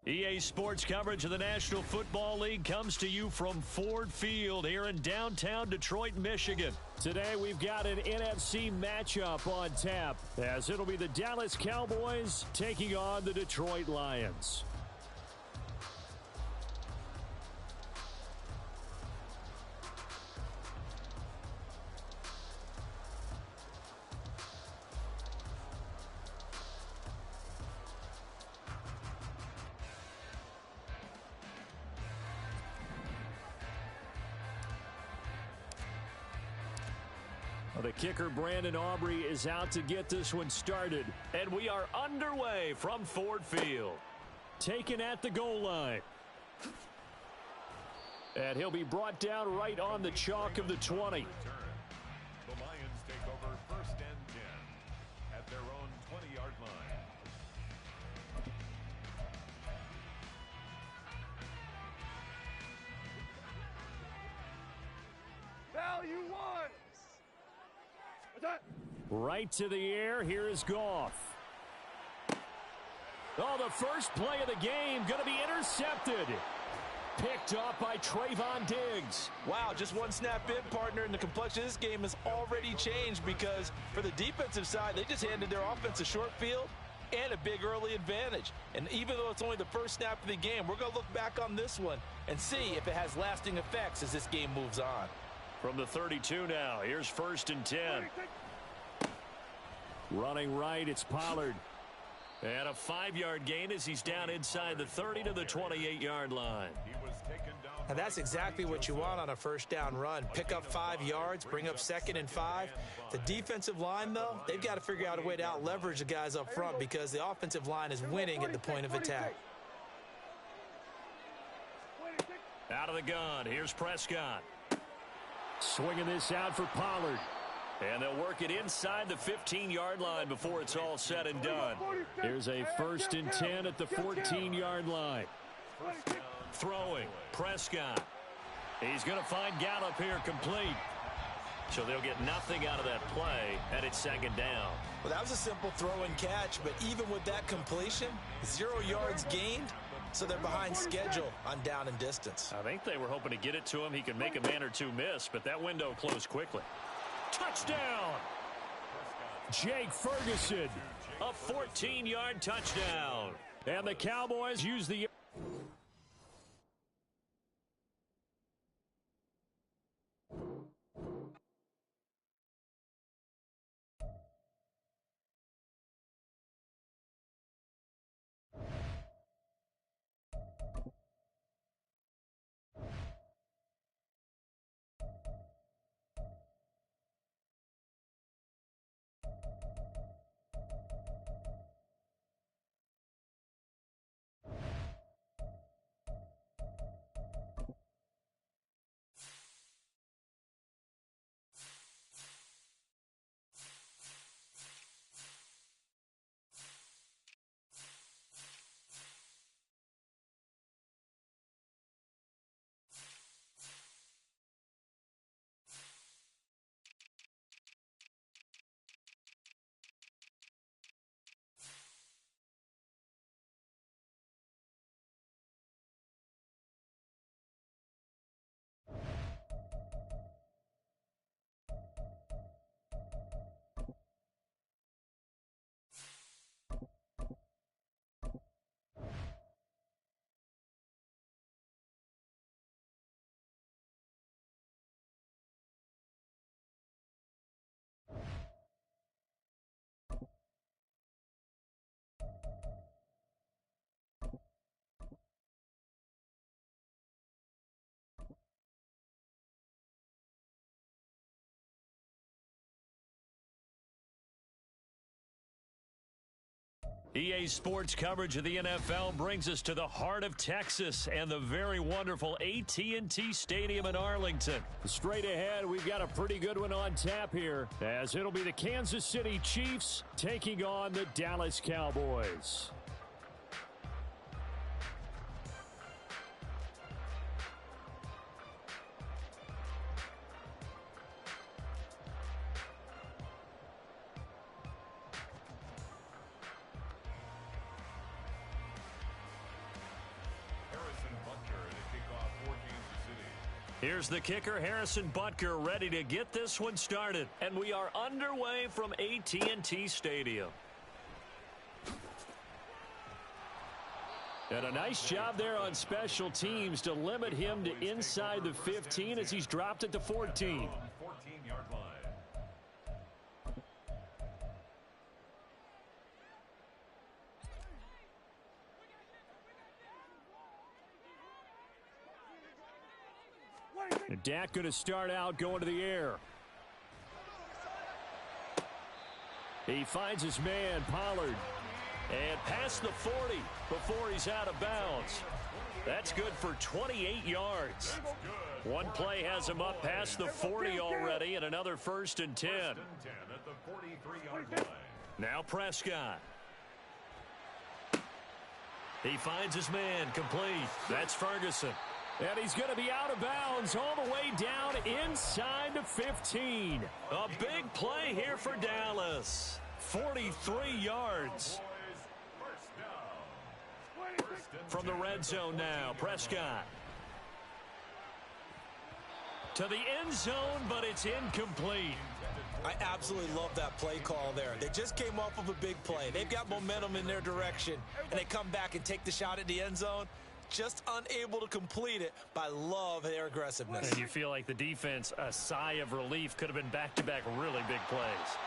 EA Sports coverage of the National Football League comes to you from Ford Field here in downtown Detroit, Michigan. Today we've got an NFC matchup on tap, as it'll be the Dallas Cowboys taking on the Detroit Lions. The kicker, Brandon Aubrey, is out to get this one started. And we are underway from Ford Field. Taken at the goal line. And he'll be brought down right on the chalk of the 20. The Lions take over 1st and 10 at their own 20-yard line. Value one. Right to the air. Here is Goff. Oh, the first play of the game going to be intercepted. Picked up by Trayvon Diggs. Wow, just one snap in, partner, and the complexion of this game has already changed because for the defensive side, they just handed their offense a short field and a big early advantage. And even though it's only the first snap of the game, we're going to look back on this one and see if it has lasting effects as this game moves on. From the 32 now, here's 1st and 10. Running right, it's Pollard. And a 5-yard gain as he's down inside the 30 to the 28-yard line. And that's exactly what you want on a first down run. Pick up 5 yards, bring up 2nd and 5. The defensive line, though, they've got to figure out a way to out-leverage the guys up front because the offensive line is winning at the point of attack. Out of the gun, here's Prescott. Swinging this out for Pollard. And they'll work it inside the 15-yard line before it's all said and done. Here's a 1st and 10 at the 14-yard line. Throwing, Prescott. He's going to find Gallup here complete. So they'll get nothing out of that play, and it's 2nd down. Well, that was a simple throw and catch, but even with that completion, 0 yards gained, so they're behind schedule on down and distance. I think they were hoping to get it to him. He could make a man or two miss, but that window closed quickly. Touchdown! Jake Ferguson, a 14-yard touchdown. And the Cowboys use the... EA Sports coverage of the NFL brings us to the heart of Texas and the very wonderful AT&T Stadium in Arlington. Straight ahead, we've got a pretty good one on tap here, as it'll be the Kansas City Chiefs taking on the Dallas Cowboys. Here's the kicker, Harrison Butker, ready to get this one started. And we are underway from AT&T Stadium. And a nice job there on special teams to limit him to inside the 15 as he's dropped at the 14. 14-yard line. And Dak going to start out going to the air. He finds his man, Pollard. And past the 40 before he's out of bounds. That's good for 28 yards. One play has him up past the 40 already, and another 1st and 10. At the 43-yard line. Now Prescott. He finds his man, complete. That's Ferguson. And he's going to be out of bounds all the way down inside the 15. A big play here for Dallas. 43 yards. From the red zone now, Prescott. To the end zone, but it's incomplete. I absolutely love that play call there. They just came off of a big play. They've got momentum in their direction, and they come back and take the shot at the end zone. Just unable to complete it, but I love their aggressiveness. And you feel like the defense, a sigh of relief, could have been back-to-back really big plays.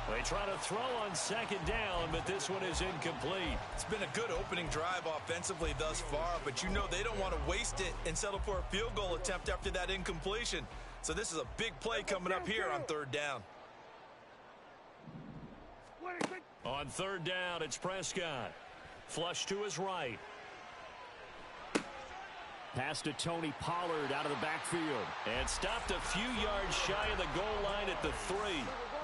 They try to throw on 2nd down, but this one is incomplete. It's been a good opening drive offensively thus far, but you know they don't want to waste it and settle for a field goal attempt after that incompletion. So this is a big play coming up here on 3rd down. On 3rd down, it's Prescott. Flush to his right. Pass to Tony Pollard out of the backfield. And stopped a few yards shy of the goal line at the 3.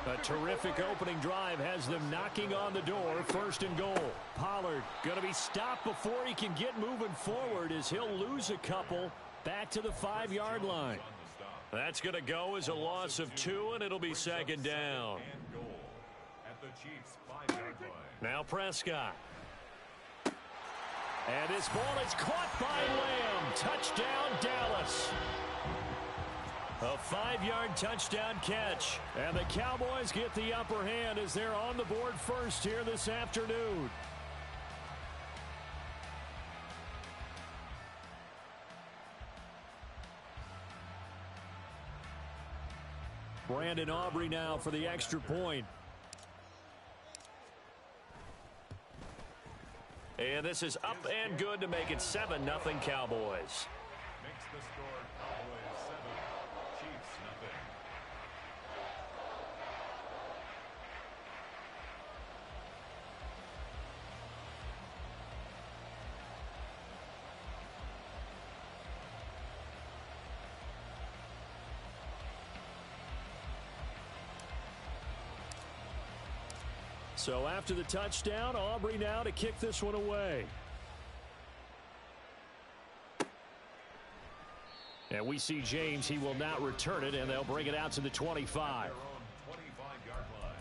A terrific opening drive has them knocking on the door. 1st and goal. Pollard going to be stopped before he can get moving forward as he'll lose a couple back to the 5-yard line. That's going to go as a loss of 2, and it'll be 2nd down. Now Prescott. And this ball is caught by Lamb. Touchdown, Dallas. A 5-yard touchdown catch. And the Cowboys get the upper hand as they're on the board first here this afternoon. Brandon Aubrey now for the extra point. And this is up and good to make it 7-0 Cowboys. Makes the score Cowboys 7, Chiefs nothing. So after the touchdown, Aubrey now to kick this one away. And we see James, he will not return it, and they'll bring it out to the 25. Their own 25-yard line.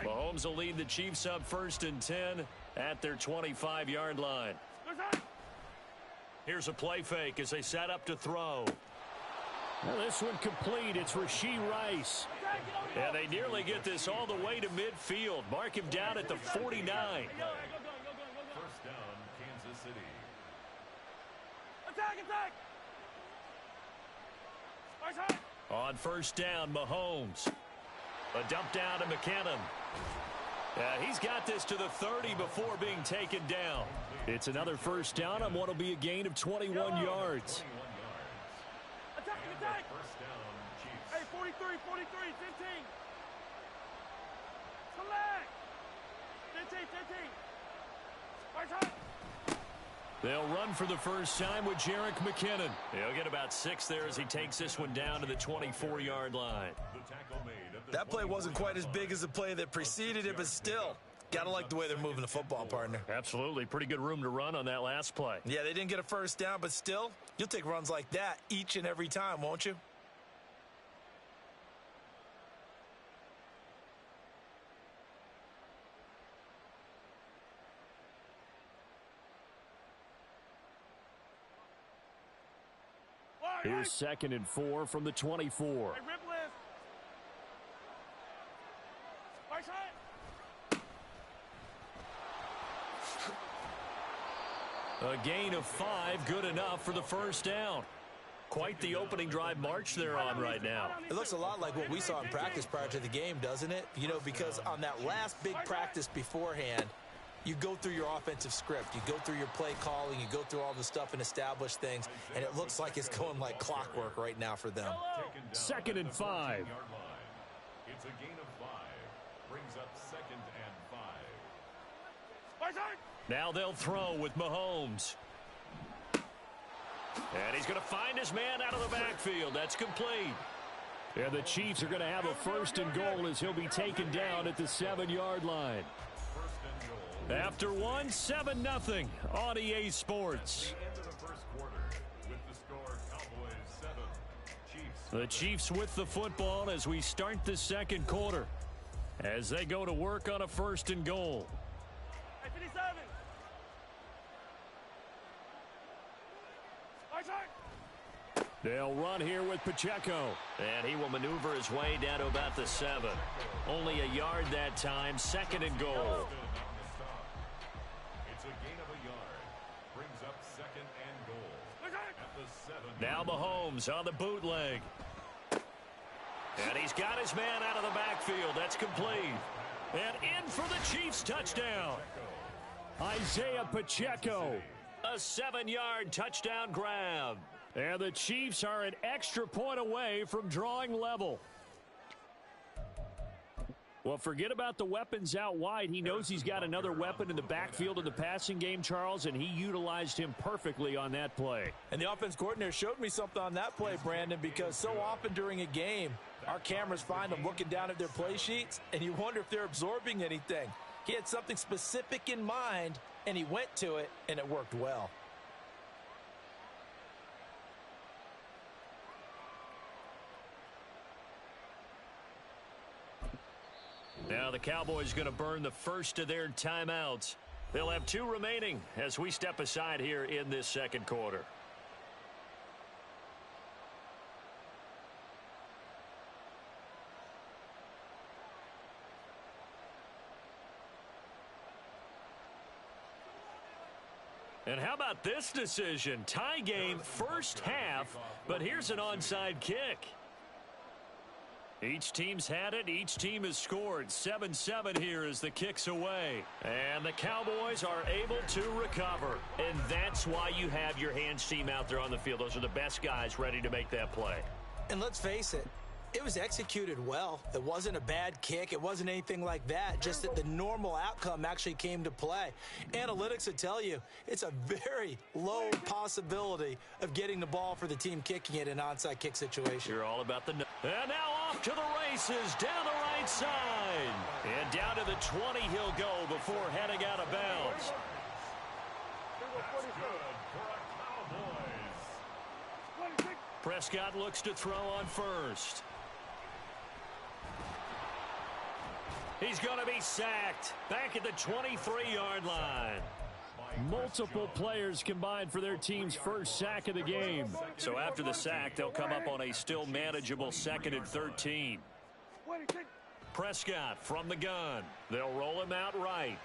Mahomes will lead the Chiefs up 1st and 10 at their 25-yard line. Here's a play fake as they set up to throw. Well, this one complete. It's Rashee Rice. And they nearly get this all the way to midfield. Mark him down at the 49. 1st down, Kansas City. On 1st down, Mahomes. A dump down to McKinnon. He's got this to the 30 before being taken down. It's another 1st down on what will be a gain of 21 yards. Attack! 1st down, Chiefs. Hey, 43, 15. Select! 15. They'll run for the first time with Jerick McKinnon. He'll get about 6 there as he takes this one down to the 24-yard line. The tackle made That play wasn't quite as big as the play that preceded it, but still, got to like the way they're moving the football, partner. Absolutely. Pretty good room to run on that last play. Yeah, they didn't get a first down, but still, you'll take runs like that each and every time, won't you? Here's 2nd and 4 from the 24. Hey, rip lift. Right side. A gain of 5, good enough for the first down. Quite the opening drive march they're on right now. It looks a lot like what we saw in practice prior to the game, doesn't it? You know, because on that last big practice beforehand, you go through your offensive script, you go through your play calling, you go through all the stuff and establish things, and it looks like it's going like clockwork right now for them. 2nd and 5. It's a gain of 5. Brings up 2nd and 5. Right side. Now they'll throw with Mahomes. And he's going to find his man out of the backfield. That's complete. And the Chiefs are going to have a 1st and goal as he'll be taken down at the 7-yard line. After one, 7-0 on EA Sports. The end of the first quarter with the score Cowboys 7, Chiefs. The Chiefs with the football as we start the second quarter. As they go to work on a 1st and goal. Hey, 57. Right side. They'll run here with Pacheco. And he will maneuver his way down to about the 7. Only a yard that time, 2nd and goal. It's a gain of a yard. Brings up 2nd and goal. At the 7. Now Mahomes on the bootleg. And he's got his man out of the backfield. That's complete. And in for the Chiefs touchdown. Isaiah Pacheco. A 7-yard touchdown grab. And the Chiefs are an extra point away from drawing level. Well, forget about the weapons out wide. He knows he's got another weapon in the backfield in the passing game, Charles, and he utilized him perfectly on that play. And the offense coordinator showed me something on that play, Brandon, because so often during a game, our cameras find them looking down at their play sheets, and you wonder if they're absorbing anything. He had something specific in mind, and he went to it, and it worked well. Now the Cowboys going to burn the first of their timeouts. They'll have 2 remaining as we step aside here in this second quarter. And how about this decision? Tie game first half, but here's an onside kick. Each team's had it. Each team has scored. 7-7 here as the kick's away. And the Cowboys are able to recover. And that's why you have your hands team out there on the field. Those are the best guys ready to make that play. And let's face it, it was executed well. It wasn't a bad kick. It wasn't anything like that. Just that the normal outcome actually came to play. Analytics would tell you it's a very low possibility of getting the ball for the team kicking it in an onside kick situation. You're all about the... And now off to the races down the right side. And down to the 20 he'll go before heading out of bounds. That's good for a Cowboys. Prescott looks to throw on first. He's going to be sacked back at the 23-yard line. Multiple players combined for their team's first sack of the game. So after the sack, they'll come up on a still manageable 2nd and 13. Prescott from the gun. They'll roll him out right.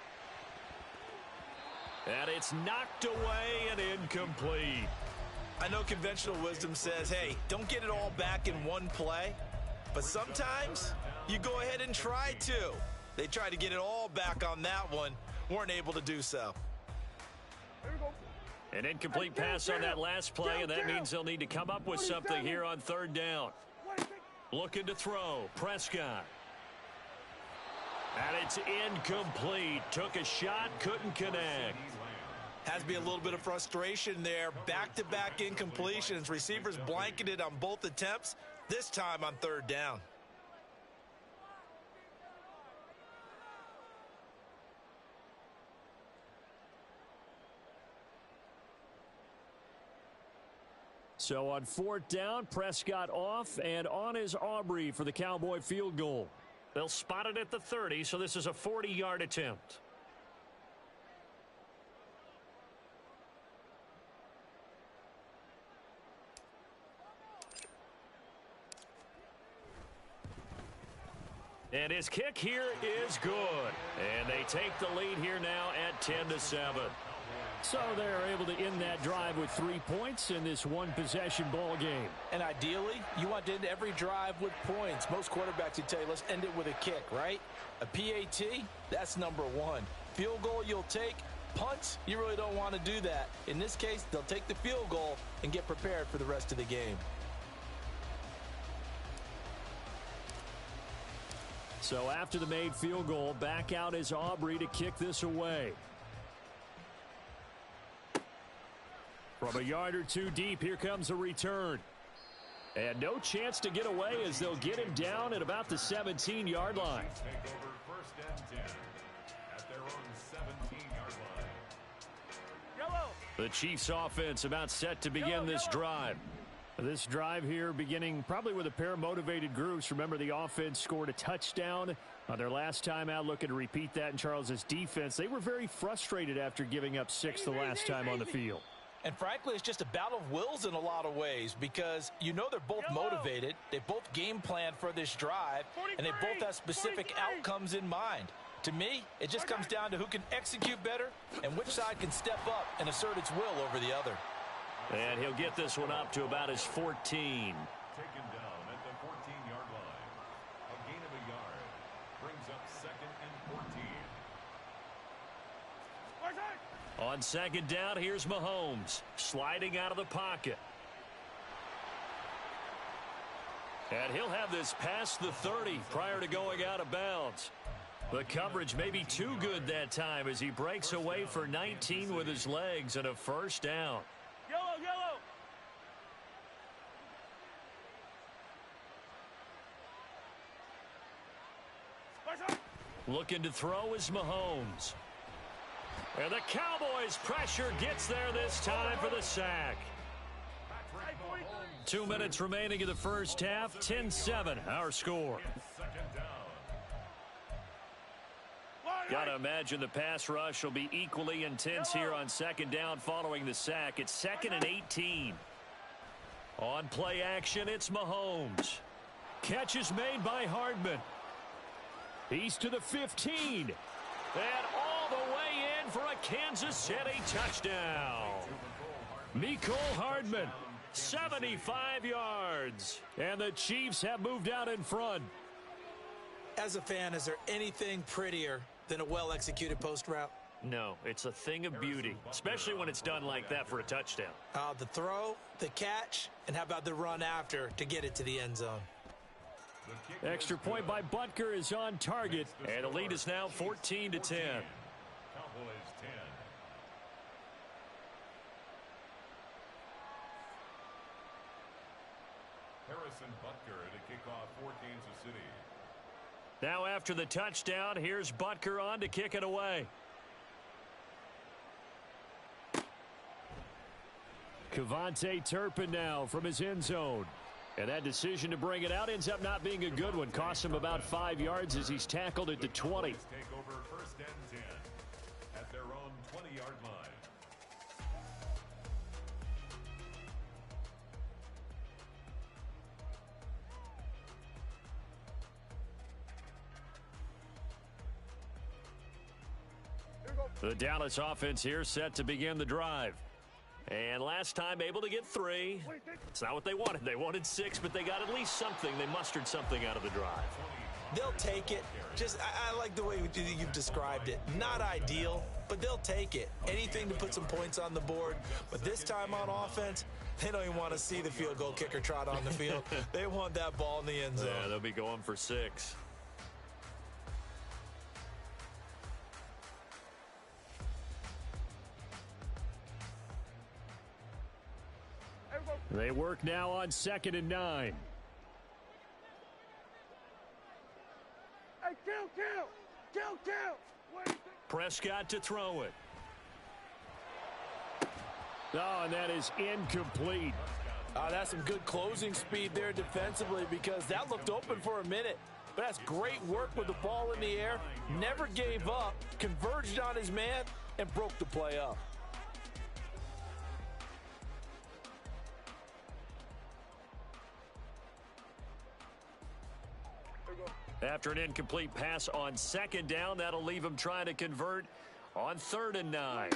And it's knocked away and incomplete. I know conventional wisdom says, hey, don't get it all back in one play. But sometimes you go ahead and try to. They tried to get it all back on that one. Weren't able to do so. An incomplete pass on that last play, and that means they'll need to come up with something here on 3rd down. Looking to throw. Prescott. And it's incomplete. Took a shot, couldn't connect. Has to be a little bit of frustration there. Back-to-back incompletions. Receivers blanketed on both attempts, this time on 3rd down. So on fourth down, Prescott off, and on is Aubrey for the Cowboy field goal. They'll spot it at the 30, so this is a 40-yard attempt. And his kick here is good. And they take the lead here now at 10-7. So they're able to end that drive with 3 points in this one-possession ball game. And ideally, you want to end every drive with points. Most quarterbacks would tell you, let's end it with a kick, right? A PAT, that's number one. Field goal you'll take. Punts, you really don't want to do that. In this case, they'll take the field goal and get prepared for the rest of the game. So after the made field goal, back out is Aubrey to kick this away. From a yard or two deep, here comes a return. And no chance to get away as they'll get him down at about the 17-yard line. Take over first and 10 at their own 17-yard line. Yellow. The Chiefs offense about set to begin this drive. This drive here beginning probably with a pair of motivated groups. Remember, the offense scored a touchdown on their last time out, looking to repeat that in Charles's defense. They were very frustrated after giving up 6 the last time on the field. And frankly, it's just a battle of wills in a lot of ways because you know they're both motivated. They both game plan for this drive, and they both have specific outcomes in mind. To me, it just comes down to who can execute better and which side can step up and assert its will over the other. And he'll get this one up to about his 14. Taken down at the 14-yard line. A gain of a yard brings up second and 14. On second down, here's Mahomes sliding out of the pocket. And he'll have this past the 30 prior to going out of bounds. The coverage may be too good that time as he breaks away for 19 with his legs and a first down. Yellow. Looking to throw is Mahomes. And the Cowboys' pressure gets there this time for the sack. 2 minutes remaining in the first half. 10-7, our score. Got to imagine the pass rush will be equally intense here on second down following the sack. It's 2nd and 18. On play action, it's Mahomes. Catch is made by Hardman. He's to the 15. And all the way in for a Kansas City touchdown. Mecole Hardman, 75 yards. And the Chiefs have moved out in front. As a fan, is there anything prettier than a well-executed post route? No, it's a thing of beauty, especially when it's done like that for a touchdown. The throw, the catch, and how about the run after to get it to the end zone? Extra point by Butker is on target, and the lead is now 14-10. Cowboys 10. Harrison Butker to kick off for Kansas City. Now after the touchdown, here's Butker on to kick it away. Kevontae Turpin now from his end zone. And that decision to bring it out ends up not being a good one. Costs him about 5 yards as he's tackled at the 20. Take over first and 10 at their own 20-yard line. The Dallas offense here set to begin the drive. And last time able to get 3. It's not what they wanted. They wanted 6, but they got at least something. They mustered something out of the drive. They'll take it. I like the way you've described it. Not ideal, but they'll take it. Anything to put some points on the board. But this time on offense, they don't even want to see the field goal kicker trot on the field. They want that ball in the end zone. Yeah, they'll be going for 6. They work now on 2nd and 9. Hey, kill. Prescott to throw it. Oh, and that is incomplete. That's some good closing speed there defensively because that looked open for a minute. But that's great work with the ball in the air. Never gave up, converged on his man, and broke the play up. After an incomplete pass on second down, that'll leave him trying to convert on 3rd and 9.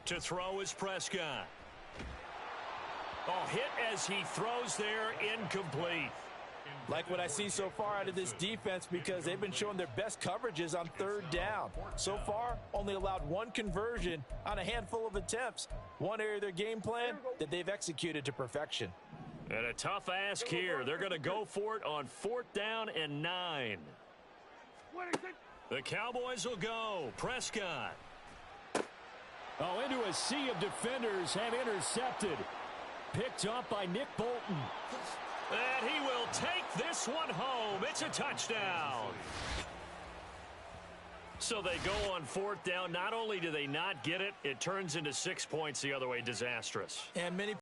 To throw is Prescott. Oh, hit as he throws there, incomplete. Like what I see so far out of this defense because they've been showing their best coverages on 3rd down. So far, only allowed one conversion on a handful of attempts. One area of their game plan that they've executed to perfection. And a tough ask here. They're going to go for it on 4th down and 9. The Cowboys will go. Prescott. Oh, into a sea of defenders and intercepted. Picked up by Nick Bolton. And he will take this one home. It's a touchdown. So they go on 4th down. Not only do they not get it, it turns into 6 points the other way. Disastrous. And many